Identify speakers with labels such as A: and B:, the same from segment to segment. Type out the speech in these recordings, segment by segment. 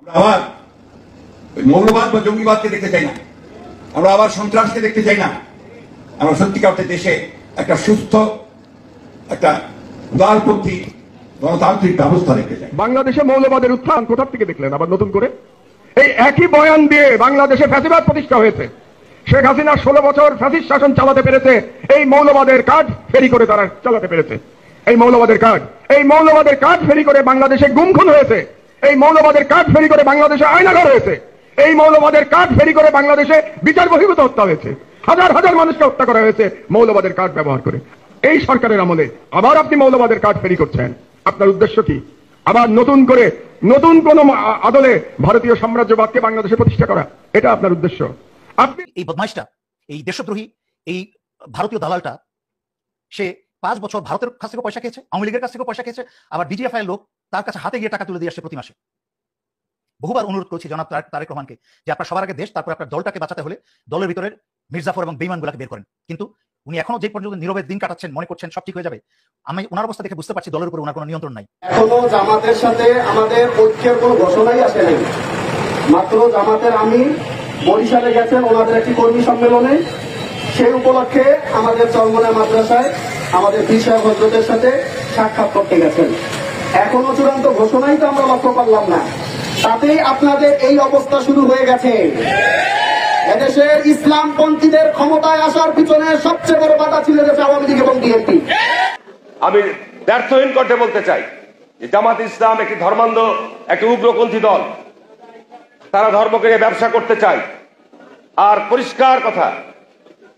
A: আবার মৌলবাদ বা জঙ্গিবাদকে দেখতে চাই না, আমরা আবার সন্ত্রাসকে দেখতে চাই না। আমরা সত্যিকার অর্থে দেশে একটা সুস্থ, একটা উদারপন্থী গণতান্ত্রিক ব্যবস্থা দেখতে চাই।
B: বাংলাদেশে মৌলবাদের উত্থান কোথা থেকে দেখলেন আবার নতুন করে? এই একই বয়ান দিয়ে বাংলাদেশে ফ্যাসিবাদ প্রতিষ্ঠা হয়েছে। শেখ হাসিনা 16 বছর ফ্যাসিস্ট শাসন চালাতে পেরেছে, এই মৌলবাদের কাজ ফেরি করে তারা চালাতে পেরেছে। এই মৌলবাদের কাজ ফেরি করে বাংলাদেশে গুম খুন হয়েছে। এই মৌলবাদের কাজ ফেরি করে বাংলাদেশে আয়নাঘর হয়েছে। এই মৌলবাদের কাজ ফেরি করে বাংলাদেশে বিচার বহির্ভূত হত্যা হয়েছে। হাজার হাজার মানুষকে হত্যা করা হয়েছে মৌলবাদের কাজ ব্যবহার করে। এই সরকারের আমলে আবার আপনি মৌলবাদের কাজ ফেরি করছেন। আপনার উদ্দেশ্য কি? আবার নতুন কোন আদলে ভারতীয় সাম্রাজ্যবাদকে বাংলাদেশে প্রতিষ্ঠা করা, এটা আপনার উদ্দেশ্য? আপনি
C: এই বদমাইশটা, এই দেশদ্রোহী, এই ভারতীয় দালালটা, সে 5 বছর ভারতের কাছ থেকে পয়সা খেয়েছে, আওয়ামী লীগের কাছ থেকে পয়সা খেয়েছে, আবার ডিজিএফআই লোক তার কাছে হাতে গিয়ে টাকা তুলে দিয়ে আসছে প্রতি মাসে। বহুবার অনুরোধ করেছি জনাব তারেক রহমানকে যে আপনার সবার আগে দেশ, তারপর আপনার দলটাকে বাঁচাতে হলে দলের ভিতরের মির্জাফর এবং বেঈমানগুলোকে বের করেন। কিন্তু উনি এখনো যে পর্যন্ত নীরবে দিন কাটাচ্ছেন, মনে করছেন সব ঠিক হয়ে যাবে। আমি ওনার অবস্থা দেখে বুঝতে পারছি দলের উপর ওনার কোনো নিয়ন্ত্রণ নাই।
D: এখনো জামাতের সাথে আমাদের ঐক্যের কোনো ঘোষণাই আসে নাই। মাত্র জামাতের আমির বরিশালে গেছেন ওনাদের একটি কর্মী সম্মেলনে, সেই উপলক্ষে আমাদের চরমোনাই মাদ্রাসায় আমাদের বিষয় হজরতের সাথে সাক্ষাৎ করতে গেছেন। এখনো চূড়ান্ত ঘোষণাই তো আমরা লক্ষ্য করলাম না, তাতেই আপনাদের এই অবস্থা শুরু হয়ে গেছে। এদেশের ইসলামপন্থীদের ক্ষমতায় আসার পিছনে সবচেয়ে বড় বাধা ছিল আওয়ামী লীগ এবং বিএনপি।
E: আমি ব্যর্থহীন করতে বলতে চাই যে জামাত ইসলাম একটি ধর্মান্ধ, একটি উগ্রপন্থী দল। তারা ধর্মকে নিয়ে ব্যবসা করতে চায়। আর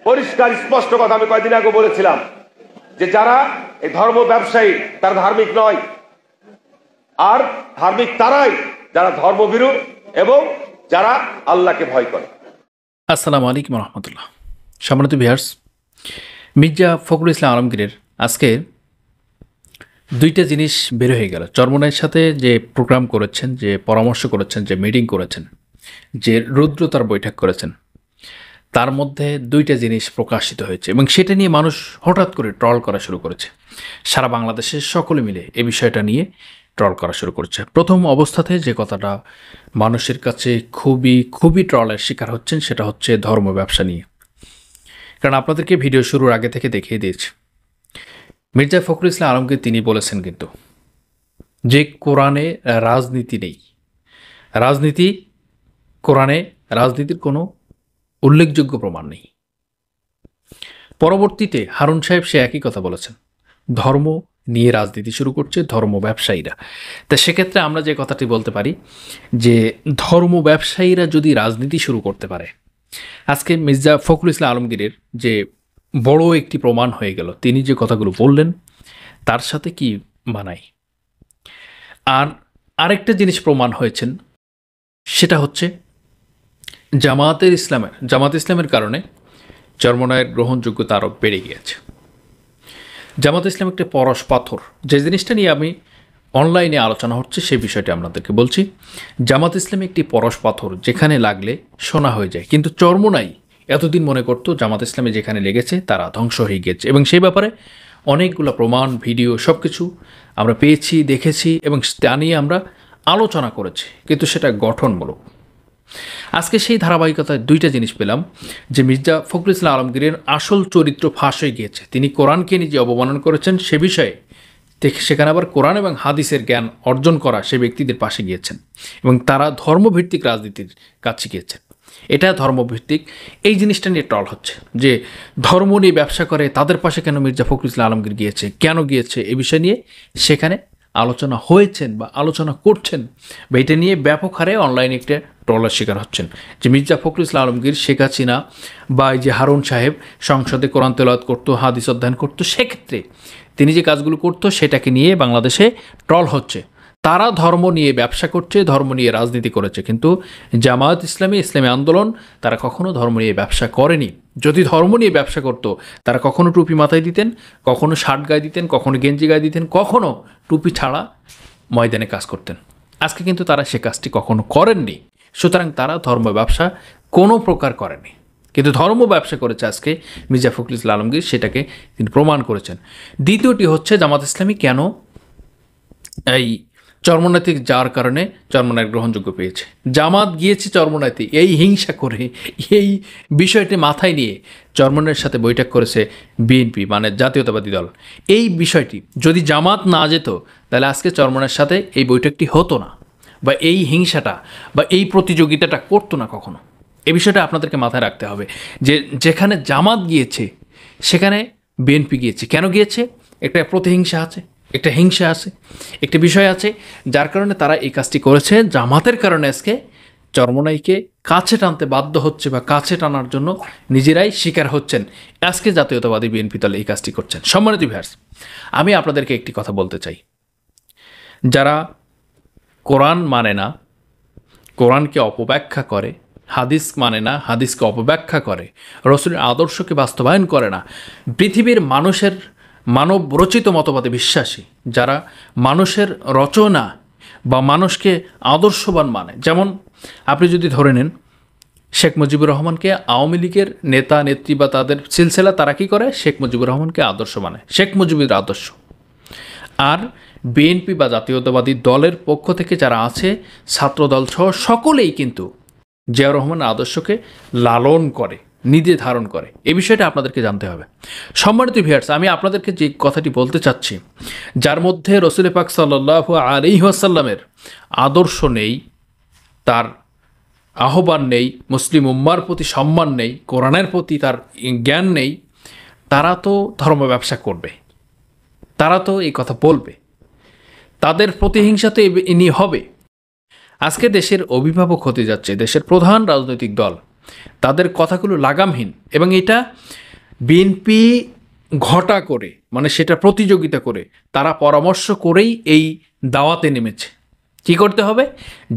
E: পরিষ্কার স্পষ্ট কথা আমি কয়েকদিন আগে বলেছিলাম যে যারা এই ধর্ম ব্যবসায়ী তারা ধার্মিক নয়, আর ধার্মিক তারাই যারা ধর্মভীরু এবং যারা আল্লাহকে ভয় করে।
F: আসসালামু আলাইকুম রহমতুল্লাহ। সম্মানিত ভিউয়ার্স, মির্জা ফখরুল ইসলাম আলমগীরের আজকে দুইটা জিনিস বের হয়ে গেল। চরমোনাইয়ের সাথে যে প্রোগ্রাম করেছেন, যে পরামর্শ করেছেন, যে মিটিং করেছেন, যে রুদ্রতার বৈঠক করেছেন, তার মধ্যে দুইটা জিনিস প্রকাশিত হয়েছে এবং সেটা নিয়ে মানুষ হঠাৎ করে ট্রল করা শুরু করেছে। সারা বাংলাদেশের সকলে মিলে এই বিষয়টা নিয়ে ট্রল করা শুরু করেছে। প্রথম অবস্থাতে যে কথাটা মানুষের কাছে খুবই ট্রলের শিকার হচ্ছেন সেটা হচ্ছে ধর্ম ব্যবসা নিয়ে। কারণ আপনাদেরকে ভিডিও শুরুর আগে থেকে দেখিয়ে দিয়েছি, মির্জা ফখরুল ইসলাম আলমগীর তিনি বলেছেন কিন্তু যে কোরআনে রাজনীতি নেই, কোরআনে রাজনীতির কোনো উল্লেখযোগ্য প্রমাণ নেই। পরবর্তীতে হারুন সাহেব সে একই কথা বলেছেন, ধর্ম নিয়ে রাজনীতি শুরু করছে ধর্ম ব্যবসায়ীরা। তা সেক্ষেত্রে আমরা যে কথাটি বলতে পারি যে ধর্ম ব্যবসায়ীরা যদি রাজনীতি শুরু করতে পারে, আজকে মির্জা ফখরুল ইসলাম আলমগীরের যে বড় একটি প্রমাণ হয়ে গেল, তিনি যে কথাগুলো বললেন তার সাথে কি মানায়। আর আরেকটা জিনিস প্রমাণ হয়েছেন, সেটা হচ্ছে জামাত ইসলামের কারণে চরমোনাইয়ের গ্রহণযোগ্যতা আরও বেড়ে গিয়েছে। জামাত ইসলাম একটি পরশ পাথর, যে জিনিসটা নিয়ে আমি অনলাইনে আলোচনা হচ্ছে সেই বিষয়টি আপনাদেরকে বলছি। জামাত ইসলাম একটি পরশ পাথর, যেখানে লাগলে সোনা হয়ে যায়। কিন্তু চরমোনাই এতদিন মনে করতো জামাত ইসলামে যেখানে লেগেছে তারা ধ্বংস হয়ে গিয়েছে, এবং সেই ব্যাপারে অনেকগুলো প্রমাণ, ভিডিও সব কিছু আমরা পেয়েছি, দেখেছি এবং তা নিয়ে আমরা আলোচনা করেছি, কিন্তু সেটা গঠনমূলক। আজকে সেই ধারাবাহিকতায় দুইটা জিনিস পেলাম যে মির্জা ফখরুল ইসলাম আলমগীরের আসল চরিত্র ফাঁস হয়ে গিয়েছে। তিনি কোরআনকে নিজে অবমাননা করেছেন, সে বিষয়ে সেখানে আবার কোরআন এবং হাদিসের জ্ঞান অর্জন করা সে ব্যক্তিদের পাশে গিয়েছেন এবং তারা ধর্মভিত্তিক রাজনীতির কাছে গিয়েছেন। এটা ধর্মভিত্তিক, এই জিনিসটা নিয়ে ট্রল হচ্ছে যে ধর্ম নিয়ে ব্যবসা করে তাদের পাশে কেন মির্জা ফখরুল ইসলাম আলমগীর গিয়েছে, কেন গিয়েছে, এই বিষয় নিয়ে সেখানে আলোচনা হয়েছেন বা আলোচনা করছেন, বা এটা নিয়ে ব্যাপক হারে অনলাইনে একটা ট্রলার শিকার হচ্ছেন যে মির্জা ফখরুল ইসলাম আলমগীর, শেখ হাসিনা বা এই যে হারুন সাহেব সংসদে কোরআন তেলাওয়াত করতো, হাদিস অধ্যয়ন করতো, সেক্ষেত্রে তিনি যে কাজগুলো করতো সেটাকে নিয়ে বাংলাদেশে ট্রল হচ্ছে। তারা ধর্ম নিয়ে ব্যবসা করছে, ধর্ম নিয়ে রাজনীতি করেছে, কিন্তু জামায়াত ইসলামী আন্দোলন তারা কখনো ধর্ম নিয়ে ব্যবসা করেনি। যদি ধর্ম নিয়ে ব্যবসা করতো তারা কখনো টুপি মাথায় দিতেন, কখনো শার্ট গায়ে দিতেন, কখনো গেঞ্জি গায়ে দিতেন, কখনো টুপি ছাড়া ময়দানে কাজ করতেন। আজকে কিন্তু তারা সে কাজটি কখনো করেননি। সুতরাং তারা ধর্ম ব্যবসা কোনো প্রকার করেনি, কিন্তু ধর্ম ব্যবসা করেছে আজকে মির্জা ফখরুল ইসলাম আলমগীর, সেটাকে তিনি প্রমাণ করেছেন। দ্বিতীয়টি হচ্ছে জামাত ইসলামী কেন এই চরমনাইতে যার কারণে চরমনাই গ্রহণযোগ্য পেয়েছে। জামাত গিয়েছে চরমনাইতে এই হিংসা করে, এই বিষয়টি মাথায় নিয়ে চরমনাইয়ের সাথে বৈঠক করেছে বিএনপি, মানে জাতীয়তাবাদী দল। এই বিষয়টি যদি জামাত না যেত তাহলে আজকে চরমনাইয়ের সাথে এই বৈঠকটি হতো না, বা এই হিংসাটা বা এই প্রতিযোগিতাটা করতো না কখনো। এই বিষয়টা আপনাদেরকে মাথায় রাখতে হবে যে যেখানে জামাত গিয়েছে সেখানে বিএনপি গিয়েছে। কেন গিয়েছে? একটা প্রতিহিংসা আছে, একটা হিংসা আছে, একটা বিষয় আছে, যার কারণে তারা এই কাজটি করেছে। জামাতের কারণে আজকে চরমনাইকে কাছে টানতে বাধ্য হচ্ছে, বা কাছে টানার জন্য নিজেরাই শিকার হচ্ছেন। আজকে জাতীয়তাবাদী বিএনপি দল এই কাজটি করছেন। সম্মানিত ভিউয়ার্স, আমি আপনাদেরকে একটি কথা বলতে চাই, যারা কোরআন মানে না, কোরআনকে অপব্যাখ্যা করে, হাদিস মানে না, হাদিসকে অপব্যাখ্যা করে, রসুলের আদর্শকে বাস্তবায়ন করে না, পৃথিবীর মানুষের মানব রচিত মতবাদে বিশ্বাসী, যারা মানুষের রচনা বা মানুষকে আদর্শবান মানে, যেমন আপনি যদি ধরে নেন শেখ মুজিবুর রহমানকে আওয়ামী লীগের নেতা নেত্রী বা তাদের সিলসিলা, তারা কী করে? শেখ মুজিবুর রহমানকে আদর্শ মানে, শেখ মুজিবের আদর্শ। আর বিএনপি বা জাতীয়তাবাদী দলের পক্ষ থেকে যারা আছে, ছাত্রদল সহ সকলেই কিন্তু জিয়াউর রহমানের আদর্শকে লালন করে, নিজে ধারণ করে। এই বিষয়টা আপনাদেরকে জানতে হবে। সম্মানিত ভিউয়ার্স, আমি আপনাদেরকে যে কথাটি বলতে চাচ্ছি, যার মধ্যে রসুল পাক সাল্লাল্লাহু আলাইহি ওয়াসাল্লামের আদর্শ নেই, তার আহ্বান নেই, মুসলিম উম্মার প্রতি সম্মান নেই, কোরআনের প্রতি তার জ্ঞান নেই, তারা তো ধর্ম ব্যবসা করবে, তারা তো এই কথা বলবে, তাদের প্রতিহিংসা তো এ হবে। আজকে দেশের অভিভাবক হতে যাচ্ছে দেশের প্রধান রাজনৈতিক দল, তাদের কথাগুলো লাগামহীন, এবং এটা বিএনপি ঘটা করে, মানে সেটা প্রতিযোগিতা করে, তারা পরামর্শ করেই এই দাওয়াতে নেমেছে। কি করতে হবে?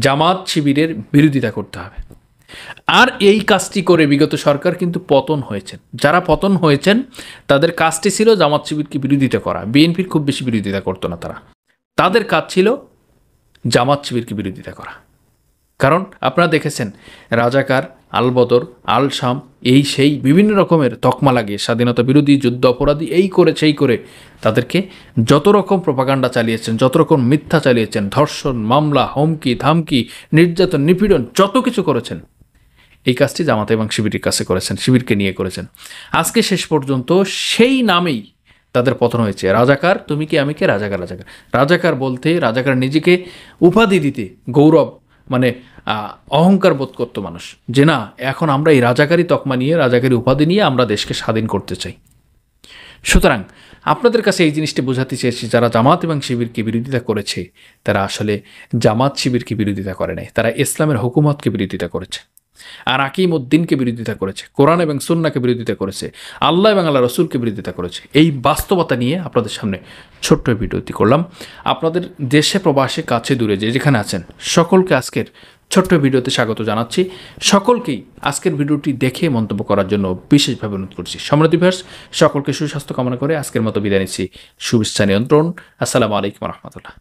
F: জামাত শিবিরের বিরোধিতা করতে হবে। আর এই কাজটি করে বিগত সরকার কিন্তু পতন হয়েছেন। যারা পতন হয়েছেন তাদের কাজটি ছিল জামাত শিবিরকে বিরোধিতা করা। বিএনপির খুব বেশি বিরোধিতা করতো না তারা, তাদের কাজ ছিল জামাত শিবিরকে বিরোধিতা করা। কারণ আপনারা দেখেছেন রাজাকার, আলবদর, আল শাম, এই সেই বিভিন্ন রকমের তকমা লাগিয়ে স্বাধীনতা বিরোধী, যুদ্ধ অপরাধী, এই করে সেই করে তাদেরকে যত রকম প্রপাগান্ডা চালিয়েছেন, যত রকম মিথ্যা চালিয়েছেন, ধর্ষণ, মামলা, হুমকি ধামকি, নির্যাতন, নিপীড়ন, যত কিছু করেছেন, এই কাজটি জামাত এবং শিবিরের কাছে করেছেন, শিবিরকে নিয়ে করেছেন। আজকে শেষ পর্যন্ত সেই নামেই তাদের পতন হয়েছে। রাজাকার, তুমি কি আমি কে, রাজাকার। রাজাকার রাজাকার বলতে, রাজাকার নিজেকে উপাধি দিতে গৌরব, মানে অহংকার বোধ করতো মানুষ, যে না, এখন আমরা এই রাজাকারী তকমা নিয়ে, রাজাকারী উপাধি নিয়ে আমরা দেশকে স্বাধীন করতে চাই। সুতরাং আপনাদের কাছে এই জিনিসটি বোঝাতে চেয়েছি, যারা জামাত এবং শিবিরকে বিরোধিতা করেছে তারা আসলে জামাত শিবিরকে বিরোধিতা করে নাই, তারা ইসলামের হুকুমতকে বিরোধিতা করেছে, আর আকিম উদ্দিনকে বিরোধিতা করেছে, কোরআন এবং সুন্নাহকে বিরোধিতা করেছে, আল্লাহ এবং আল্লাহ রসুলকে বিরোধিতা করেছে। এই বাস্তবতা নিয়ে আপনাদের সামনে ছোট্ট ভিডিওটি করলাম। আপনাদের দেশে প্রবাসে কাছে দূরে যে যেখানে আছেন সকলকে আজকের ছোট্ট ভিডিওতে স্বাগত জানাচ্ছি। সকলকেই আজকের ভিডিওটি দেখে মন্তব্য করার জন্য বিশেষভাবে অনুরোধ করছি। সম্মানিত ভিউয়ার্স, সকলকে সুস্বাস্থ্য কামনা করে আজকের মতো বিদায় নিচ্ছি। শুভেচ্ছা নিয়ন্ত্রণ। আসসালামু আলাইকুম রহমতুল্লাহ।